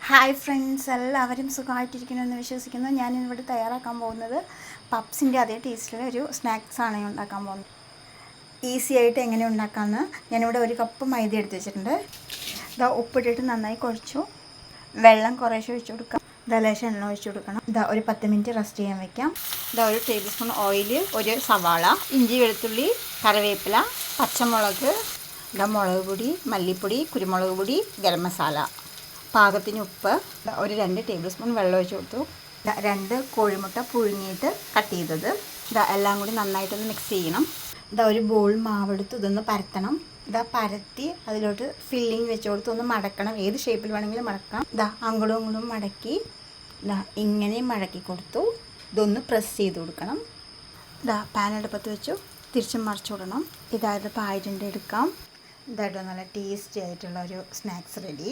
Hi friends, എല്ലാവരും സുഖമായിട്ടിരിക്കണമെന്ന് വിശ്വസിക്കുന്നു. ഞാനിവിടെ തയ്യാറാക്കാൻ പോകുന്നത് പപ്സിൻ്റെ അതേ ടേസ്റ്റിൽ ഒരു സ്നാക്സാണ് ഉണ്ടാക്കാൻ പോകുന്നത്. ഈസി ആയിട്ട് എങ്ങനെ ഉണ്ടാക്കാമെന്ന് ഞാനിവിടെ 1 കപ്പ് മൈദ എടുത്ത് വെച്ചിട്ടുണ്ട്. ഇതാ ഉപ്പിട്ടിട്ട് നന്നായി കുഴച്ചു. വെള്ളം കുറേശ്ശെ ഒഴിച്ചു കൊടുക്കാം. ഇതാ ലേശം എണ്ണ ഒഴിച്ചു കൊടുക്കണം. ഇതാ ഒരു 10 മിനിറ്റ് റെസ്റ്റ് ചെയ്യാൻ വെക്കാം. ഇതാ 1 ടേബിൾ സ്പൂൺ ഓയിൽ, 1 സവാള, ഇഞ്ചി വെളുത്തുള്ളി, കറിവേപ്പില, പച്ചമുളക്, ഇതാ മുളക് പൊടി, മല്ലിപ്പൊടി, കുരുമുളക് പൊടി, ഗരം മസാല, പാകത്തിന് ഉപ്പ്, 2 ടേബിൾ സ്പൂൺ വെള്ളം ഒഴിച്ച് കൊടുത്തു. 2 കോഴിമുട്ട പുഴുങ്ങിയിട്ട് കട്ട് ചെയ്തത്. എല്ലാം കൂടി നന്നായിട്ടൊന്ന് മിക്സ് ചെയ്യണം. ഒരു ബോൾ മാവെടുത്ത് ഇതൊന്ന് പരത്തണം. പരത്തി അതിലോട്ട് ഫില്ലിങ് വെച്ച് കൊടുത്ത് ഒന്ന് മടക്കണം. ഏത് ഷേപ്പിൽ വേണമെങ്കിലും മടക്കാം. അങ്ങോട്ടും ഇങ്ങോട്ടും മടക്കി ഇങ്ങനെ മടക്കി കൊടുത്തു. ഇതൊന്ന് പ്രസ് ചെയ്ത് കൊടുക്കണം. പാൻ അടുപ്പത്ത് വെച്ചു തിരിച്ചും മറിച്ചു വിടണം. ഇതായത് പായറ്റിൻ്റെ എടുക്കാം. ഇതായിട്ട് നല്ല ടേസ്റ്റി ആയിട്ടുള്ള ഒരു സ്നാക്സ് റെഡി.